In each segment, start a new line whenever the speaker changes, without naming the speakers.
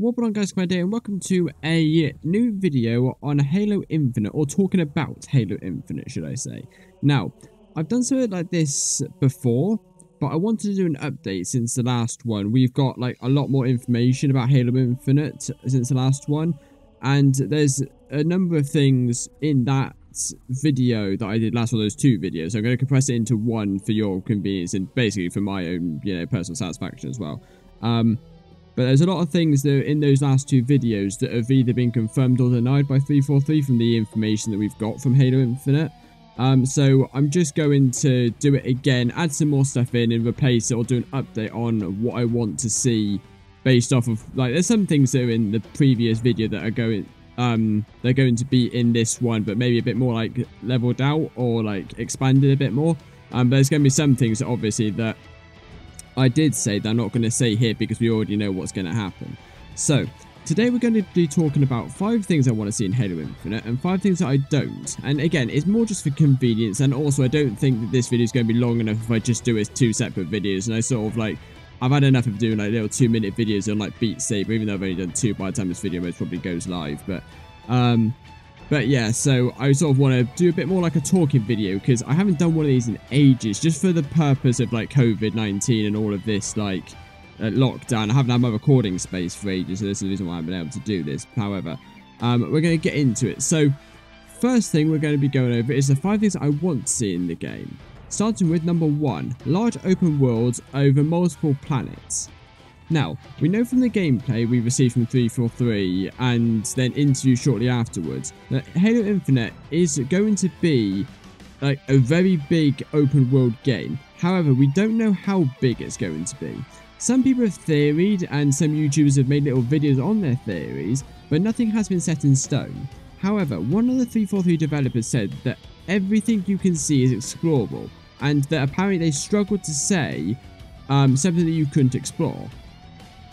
What on guys, my day, and welcome to a new video on Halo Infinite, or talking about Halo Infinite, should I say. Now, I've done something like this before, but I wanted to do an update since the last one. We've got like a lot more information about Halo Infinite since the last one, and there's a number of things in that video that I did last one, those two videos. So I'm going to compress it into one for your convenience and basically for my own, personal satisfaction as well. But there's a lot of things that in those last two videos that have either been confirmed or denied by 343 from the information that we've got from Halo Infinite. So I'm just going to do it again, add some more stuff in and replace it, or do an update on what I want to see based off of, like, there's some things that are in the previous video that are going, they're going to be in this one, but maybe a bit more like leveled out or like expanded a bit more. But there's going to be some things that obviously that I did say that I'm not going to say here because we already know what's going to happen. So, today we're going to be talking about 5 things I want to see in Halo Infinite and 5 things that I don't. And again, it's more just for convenience, and also I don't think that this video is going to be long enough if I just do it as 2 separate videos. And I sort of like, I've had enough of doing like little 2-minute videos on like Beat Saber, even though I've only done 2 by the time this video most probably goes live. But yeah, so I sort of want to do a bit more like a talking video because I haven't done one of these in ages, just for the purpose of like COVID-19 and all of this like lockdown. I haven't had my recording space for ages, so this is the reason why I've been able to do this. However, we're going to get into it. So first thing we're going to be going over is the 5 things I want to see in the game. Starting with number 1, large open worlds over multiple planets. Now, we know from the gameplay we received from 343 and then interviews shortly afterwards that Halo Infinite is going to be like a very big open world game. However, we don't know how big it's going to be. Some people have theoried and some YouTubers have made little videos on their theories, but nothing has been set in stone. However, one of the 343 developers said that everything you can see is explorable, and that apparently they struggled to say something that you couldn't explore.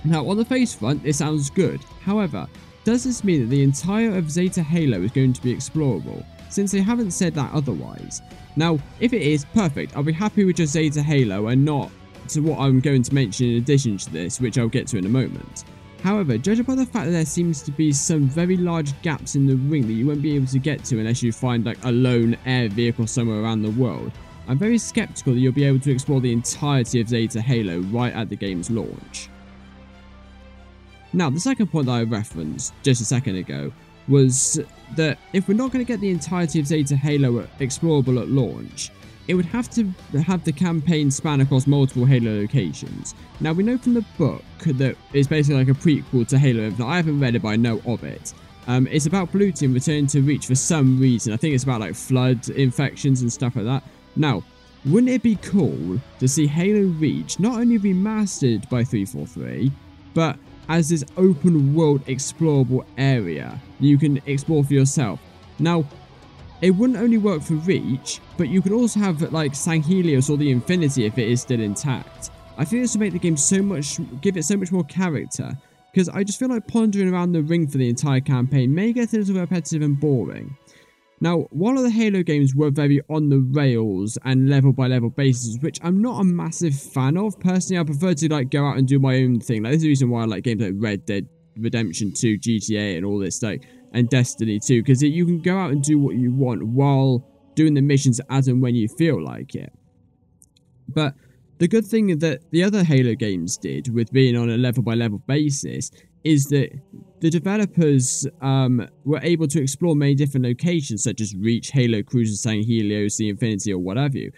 Now, on the face front, this sounds good. However, does this mean that the entire of Zeta Halo is going to be explorable, since they haven't said that otherwise? Now, if it is, perfect. I'll be happy with just Zeta Halo and not to what I'm going to mention in addition to this, which I'll get to in a moment. However, judging by the fact that there seems to be some very large gaps in the ring that you won't be able to get to unless you find like a lone air vehicle somewhere around the world, I'm very skeptical that you'll be able to explore the entirety of Zeta Halo right at the game's launch. Now, the second point that I referenced just a second ago was that if we're not going to get the entirety of Zeta Halo explorable at launch, it would have to have the campaign span across multiple Halo locations. Now, we know from the book that it's basically like a prequel to Halo Infinite. I haven't read it, but I know of it. It's about Blue Team returning to Reach for some reason. I think it's about like flood infections and stuff like that. Now, wouldn't it be cool to see Halo Reach not only remastered by 343, but as this open world explorable area you can explore for yourself? Now, it wouldn't only work for Reach, but you could also have like San Helios or the Infinity if it is still intact. I think this would make the game give it so much more character, because I just feel like pondering around the ring for the entire campaign may get a little repetitive and boring. Now, one of the Halo games were very on the rails and level by level basis, which I'm not a massive fan of. Personally, I prefer to like go out and do my own thing. Like, this is the reason why I like games like Red Dead Redemption 2, GTA and all this, like, and Destiny 2, because you can go out and do what you want while doing the missions as and when you feel like it. But the good thing that the other Halo games did with being on a level by level basis is that the developers were able to explore many different locations, such as Reach, Halo Cruiser, San Helios, the Infinity, or what have you.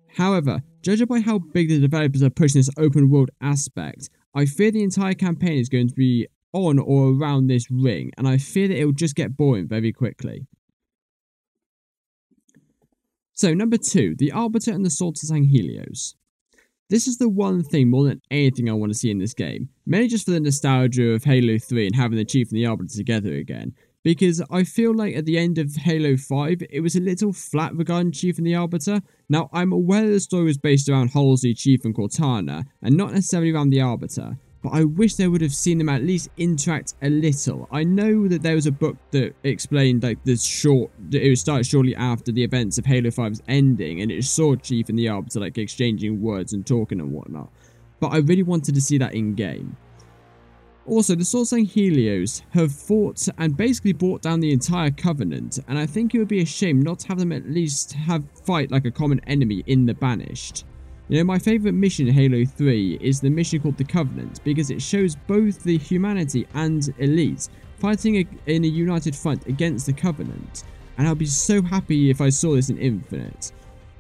However, judging by how big the developers are pushing this open world aspect, I fear the entire campaign is going to be on or around this ring, and I fear that it will just get boring very quickly. So, number 2, the Arbiter and the Sword to San Helios. This is the one thing more than anything I want to see in this game, mainly just for the nostalgia of Halo 3 and having the Chief and the Arbiter together again, because I feel like at the end of Halo 5, it was a little flat regarding Chief and the Arbiter. Now, I'm aware that the story was based around Halsey, Chief and Cortana, and not necessarily around the Arbiter, but I wish they would have seen them at least interact a little. I know that there was a book that explained like it would start shortly after the events of Halo 5's ending, and it saw Chief and the Arbiter like exchanging words and talking and whatnot. But I really wanted to see that in game. Also, the Sourcing Helios have fought and basically brought down the entire Covenant, and I think it would be a shame not to have them at least fight like a common enemy in the Banished. You know, my favourite mission in Halo 3 is the mission called the Covenant, because it shows both the humanity and elites fighting in a united front against the Covenant, and I'll be so happy if I saw this in Infinite.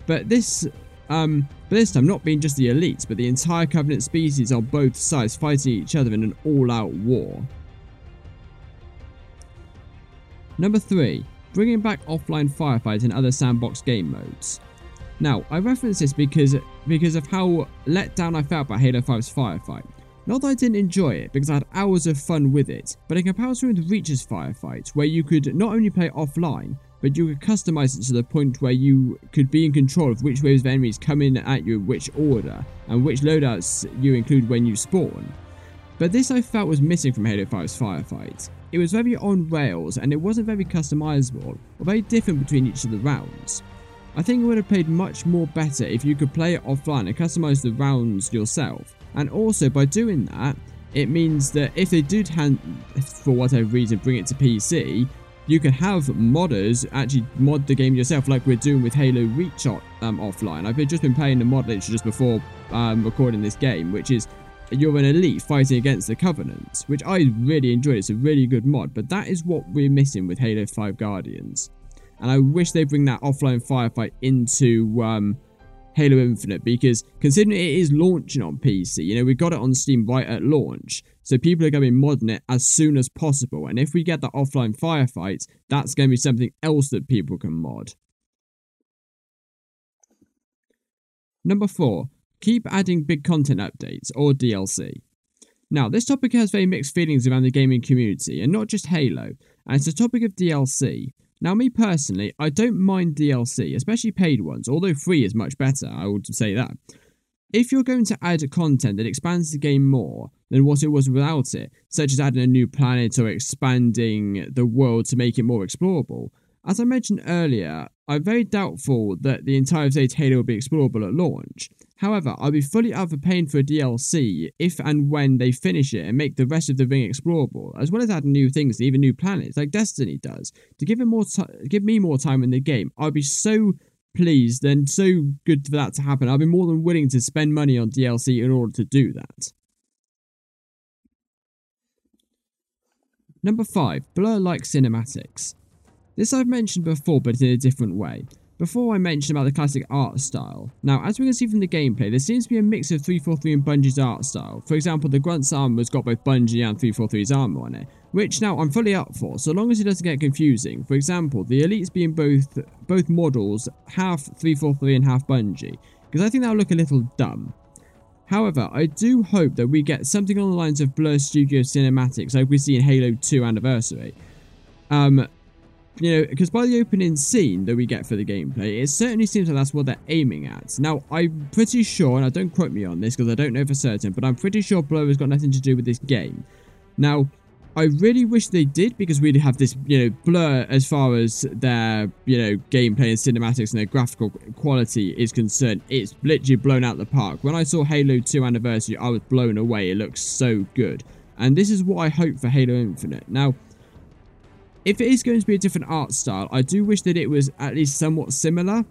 But this time not being just the elites, but the entire Covenant species on both sides fighting each other in an all-out war. Number 3. Bringing back offline firefights and other sandbox game modes. Now, I reference this because of how let down I felt about Halo 5's Firefight. Not that I didn't enjoy it, because I had hours of fun with it, but in comparison with Reach's Firefight, where you could not only play offline, but you could customize it to the point where you could be in control of which waves of enemies come in at you in which order, and which loadouts you include when you spawn. But this I felt was missing from Halo 5's Firefight. It was very on rails, and it wasn't very customizable, or very different between each of the rounds. I think it would have played much more better if you could play it offline and customize the rounds yourself. And also, by doing that, it means that if they do, for whatever reason, bring it to PC, you can have modders actually mod the game yourself, like we're doing with Halo Reach offline. I've just been playing the mod literally just before recording this game, which is you're an elite fighting against the Covenant, which I really enjoyed. It's a really good mod, but that is what we're missing with Halo 5 Guardians. And I wish they bring that offline firefight into Halo Infinite, because considering it is launching on PC, you know, we got it on Steam right at launch, so people are going to be modding it as soon as possible, and if we get the offline firefights, that's going to be something else that people can mod. Number 4. Keep adding big content updates, or DLC. Now, this topic has very mixed feelings around the gaming community, and not just Halo, and it's a topic of DLC. Now, me personally, I don't mind DLC, especially paid ones, although free is much better, I would say that. If you're going to add content that expands the game more than what it was without it, such as adding a new planet or expanding the world to make it more explorable, as I mentioned earlier, I'm very doubtful that the entire of Halo will be explorable at launch. However, I'll be fully up for paying for a DLC if and when they finish it and make the rest of the ring explorable, as well as adding new things and even new planets, like Destiny does. To give me more time in the game, I'll be so pleased and so good for that to happen. I'll be more than willing to spend money on DLC in order to do that. Number 5. Blur-like cinematics. This I've mentioned before, but in a different way. Before I mentioned about the classic art style. Now, as we can see from the gameplay, there seems to be a mix of 343 and Bungie's art style. For example, the Grunt's armor's got both Bungie and 343's armor on it, which now I'm fully up for, so long as it doesn't get confusing. For example, the elites being both models, half 343 and half Bungie, because I think that'll look a little dumb. However, I do hope that we get something on the lines of Blur Studio cinematics like we see in Halo 2 Anniversary. You know, because by the opening scene that we get for the gameplay, it certainly seems like that's what they're aiming at. Now, I'm pretty sure, and don't quote me on this because I don't know for certain, but I'm pretty sure Blur has got nothing to do with this game. Now, I really wish they did, because we'd have this, you know, Blur as far as their, you know, gameplay and cinematics and their graphical quality is concerned. It's literally blown out the park. When I saw Halo 2 Anniversary, I was blown away. It looks so good. And this is what I hope for Halo Infinite. Now, if it is going to be a different art style, I do wish that it was at least somewhat similar,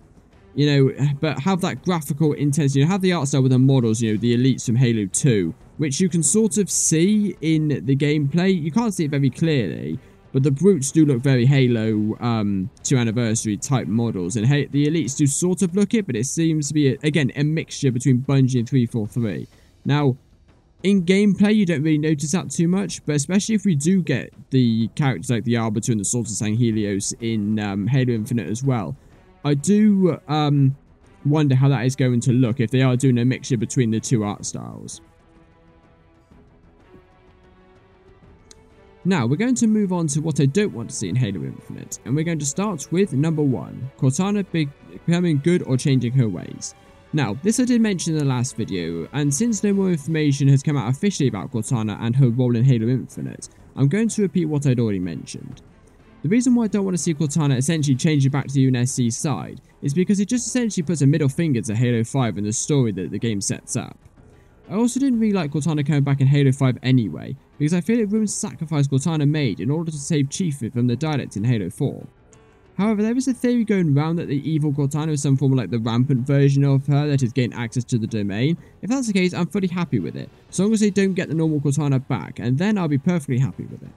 you know, but have that graphical intensity, you know, have the art style with the models, you know, the elites from Halo 2, which you can sort of see in the gameplay. You can't see it very clearly, but the brutes do look very Halo 2 Anniversary type models, and the elites do sort of look it, but it seems to be, again, a mixture between Bungie and 343. Now, in gameplay, you don't really notice that too much, but especially if we do get the characters like the Arbiter and the Sourcing Helios in Halo Infinite as well, I do wonder how that is going to look if they are doing a mixture between the two art styles. Now, we're going to move on to what I don't want to see in Halo Infinite, and we're going to start with number 1, Cortana becoming good or changing her ways. Now, this I did mention in the last video, and since no more information has come out officially about Cortana and her role in Halo Infinite, I'm going to repeat what I'd already mentioned. The reason why I don't want to see Cortana essentially changing back to the UNSC side is because it just essentially puts a middle finger to Halo 5 and the story that the game sets up. I also didn't really like Cortana coming back in Halo 5 anyway, because I feel it ruins the sacrifice Cortana made in order to save Chief from the dialect in Halo 4. However, there is a theory going around that the evil Cortana is some form of like the rampant version of her that has gained access to the domain. If that's the case, I'm fully happy with it, as long as they don't get the normal Cortana back, and then I'll be perfectly happy with it.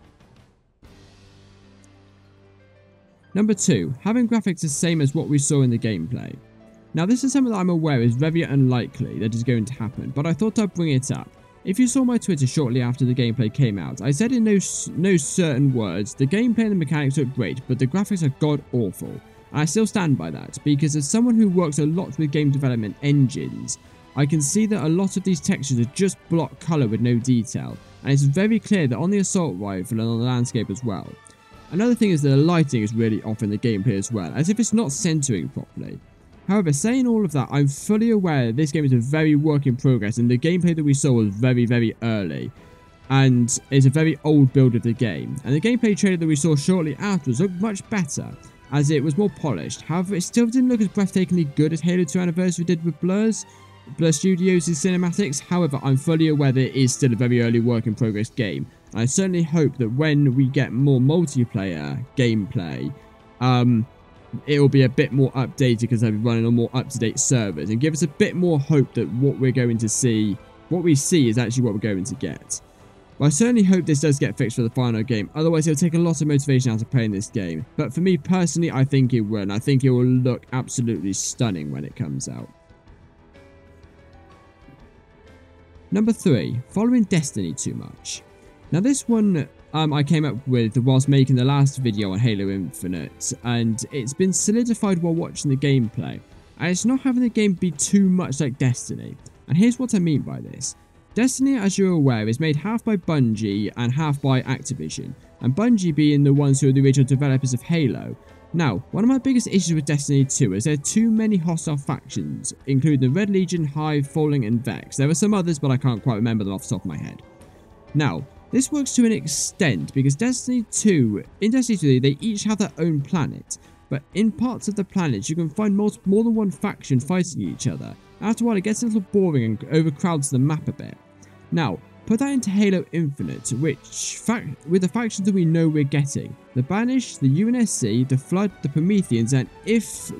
Number 2, having graphics the same as what we saw in the gameplay. Now this is something that I'm aware is very unlikely that is going to happen, but I thought I'd bring it up. If you saw my Twitter shortly after the gameplay came out, I said in no certain words, the gameplay and the mechanics look great, but the graphics are god awful. And I still stand by that, because as someone who works a lot with game development engines, I can see that a lot of these textures are just block colour with no detail, and it's very clear that on the assault rifle and on the landscape as well. Another thing is that the lighting is really off in the gameplay as well, as if it's not centering properly. However, saying all of that, I'm fully aware that this game is a very work in progress, and the gameplay that we saw was very, very early, and it's a very old build of the game. And the gameplay trailer that we saw shortly afterwards looked much better, as it was more polished. However, it still didn't look as breathtakingly good as Halo 2 Anniversary did with Blur Studios' cinematics. However, I'm fully aware that it is still a very early work in progress game. And I certainly hope that when we get more multiplayer gameplay, it will be a bit more updated because they'll be running on more up-to-date servers and give us a bit more hope that what we see is actually what we're going to get. But I certainly hope this does get fixed for the final game, otherwise it'll take a lot of motivation out of playing this game. But for me personally, I think it will, and I think it will look absolutely stunning when it comes out. Number 3, following Destiny too much. Now this one I came up with whilst making the last video on Halo Infinite, and it's been solidified while watching the gameplay, and it's not having the game be too much like Destiny. And here's what I mean by this. Destiny, as you're aware, is made half by Bungie and half by Activision, and Bungie being the ones who are the original developers of Halo. Now, one of my biggest issues with Destiny 2 is there are too many hostile factions, including the Red Legion, Hive, Falling and Vex. There are some others, but I can't quite remember them off the top of my head. Now, this works to an extent because in Destiny 2, they each have their own planet, but in parts of the planet you can find more than one faction fighting each other. After a while it gets a little boring and overcrowds the map a bit. Now, put that into Halo Infinite, with the factions that we know we're getting. The Banished, the UNSC, the Flood, the Prometheans, and if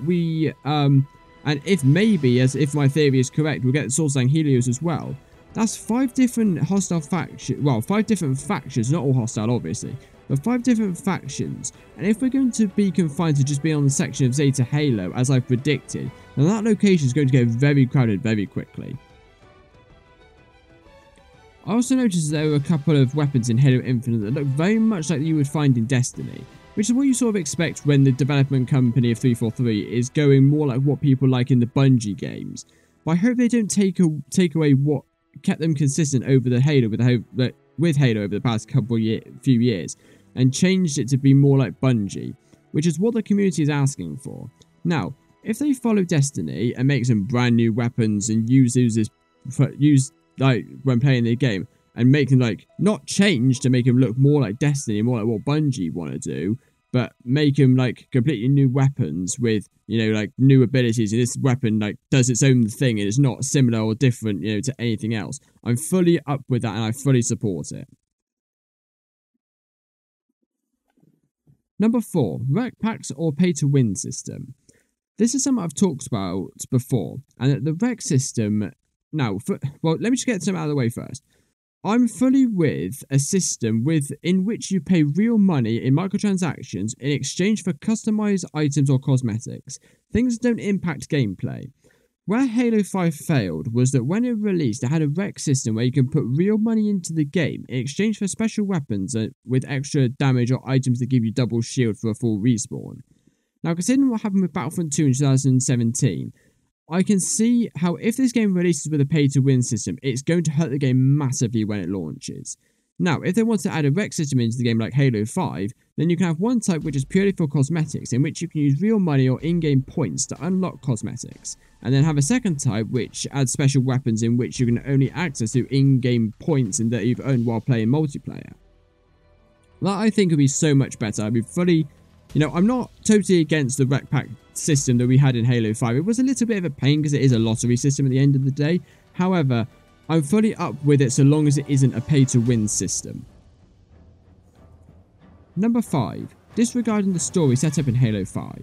my theory is correct, we'll get the Source and Helios as well. That's 5 different hostile factions, well, 5 different factions, not all hostile obviously, but 5 different factions, and if we're going to be confined to just being on the section of Zeta Halo, as I predicted, then that location is going to get very crowded very quickly. I also noticed there were a couple of weapons in Halo Infinite that look very much like you would find in Destiny, which is what you sort of expect when the development company of 343 is going more like what people like in the Bungie games. But I hope they don't take away what kept them consistent over the Halo with Halo over the past few years, and changed it to be more like Bungie, which is what the community is asking for. Now, if they follow Destiny and make some brand new weapons and use when playing the game, and make them not change to make them look more like Destiny, more like what Bungie want to do, but make them completely new weapons with new abilities, and this weapon does its own thing and it's not similar or different to anything else. I'm fully up with that and I fully support it. Number 4, rec packs or pay to win system. This is something I've talked about before, and the rec system now, let me just get some out of the way first. I'm fully with a system in which you pay real money in microtransactions in exchange for customized items or cosmetics. Things that don't impact gameplay. Where Halo 5 failed was that when it released, it had a rec system where you can put real money into the game in exchange for special weapons with extra damage or items that give you double shield for a full respawn. Now, considering what happened with Battlefront 2 in 2017, I can see how if this game releases with a pay-to-win system, it's going to hurt the game massively when it launches. Now, if they want to add a rec system into the game like Halo 5, then you can have one type which is purely for cosmetics, in which you can use real money or in-game points to unlock cosmetics, and then have a second type which adds special weapons in which you can only access through in-game points and that you've earned while playing multiplayer. That I think would be so much better. I'd be fully... I'm not totally against the rec pack system that we had in Halo 5. It was a little bit of a pain because it is a lottery system at the end of the day. However, I'm fully up with it so long as it isn't a pay-to-win system. Number 5. Disregarding the story set up in Halo 5.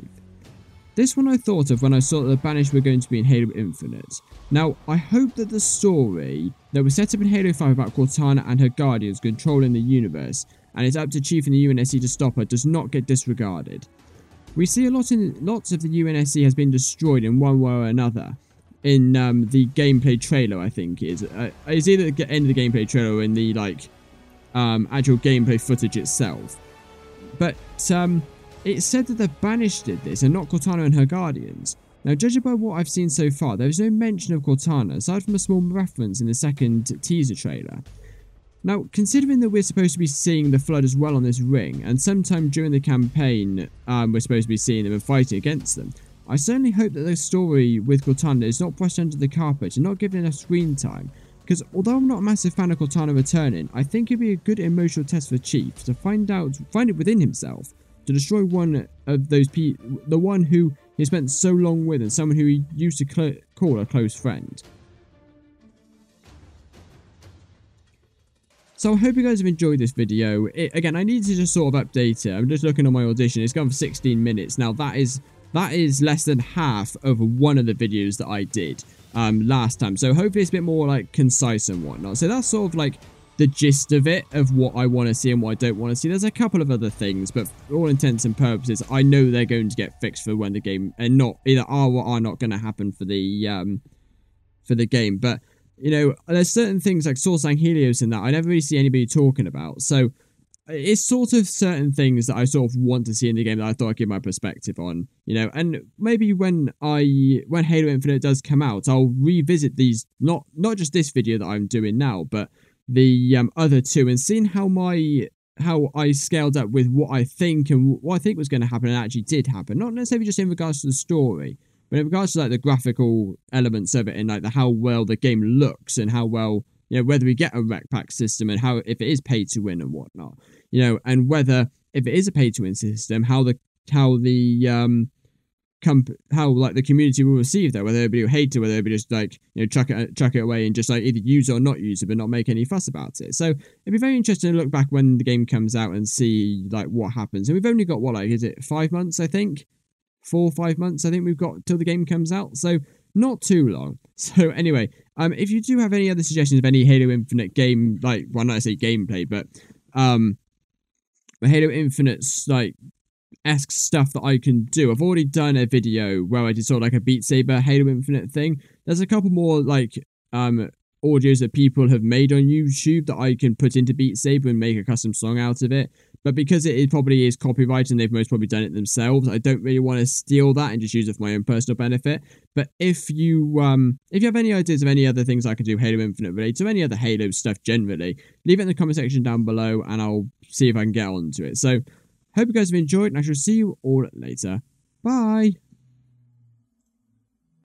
This one I thought of when I saw that the Banished were going to be in Halo Infinite. Now, I hope that the story that was set up in Halo 5 about Cortana and her Guardians controlling the universe, and it's up to Chief and the UNSC to stop her, does not get disregarded. We see lots of the UNSC has been destroyed in one way or another in the gameplay trailer, I think is. It's either at the end of the gameplay trailer or in the actual gameplay footage itself. But it's said that the Banished did this and not Cortana and her Guardians. Now, judging by what I've seen so far, there is no mention of Cortana, aside from a small reference in the second teaser trailer. Now, considering that we're supposed to be seeing the Flood as well on this ring, and sometime during the campaign we're supposed to be seeing them and fighting against them, I certainly hope that the story with Cortana is not brushed under the carpet and not given enough screen time, because although I'm not a massive fan of Cortana returning, I think it'd be a good emotional test for Chief to find it within himself, to destroy one of those people, the one who he spent so long with and someone who he used to call a close friend. So I hope you guys have enjoyed this video. Again, I need to just sort of update it. I'm just looking on my audition. It's gone for 16 minutes. Now that is less than half of one of the videos that I did last time. So hopefully it's a bit more like concise and whatnot. So that's sort of like the gist of it, of what I want to see and what I don't want to see. There's a couple of other things, but for all intents and purposes, I know they're going to get fixed for when the game, and not either are or are not going to happen for the game. But you know, there's certain things like Source and Helios and that I never really see anybody talking about. So it's sort of certain things that I sort of want to see in the game that I thought I'd give my perspective on, you know. And maybe when Halo Infinite does come out, I'll revisit these, not just this video that I'm doing now, but the other two, and seeing how I scaled up with what I think and what I think was going to happen and actually did happen. Not necessarily just in regards to the story, but in regards to like the graphical elements of it, and like how well the game looks, and how well, you know, whether we get a rec pack system, and how, if it is pay to win and whatnot, you know, and whether, if it is a pay to win system, how the community will receive that, whether everybody will hate it, whether everybody just like, you know, chuck it away and just like either use it or not use it, but not make any fuss about it. So it'd be very interesting to look back when the game comes out and see like what happens. And we've only got, what, like, is it 5 months, I think? 4 or 5 months, I think we've got till the game comes out. So not too long. So anyway, if you do have any other suggestions of any Halo Infinite game, like, well, not I say gameplay, but Halo Infinite's like esque stuff that I can do. I've already done a video where I did sort of like a Beat Saber Halo Infinite thing. There's a couple more like audios that people have made on YouTube that I can put into Beat Saber and make a custom song out of it. But because it probably is copyrighted and they've most probably done it themselves, I don't really want to steal that and just use it for my own personal benefit. But if you have any ideas of any other things I could do Halo Infinite related to, any other Halo stuff generally, leave it in the comment section down below and I'll see if I can get onto it. So hope you guys have enjoyed, and I shall see you all later. Bye!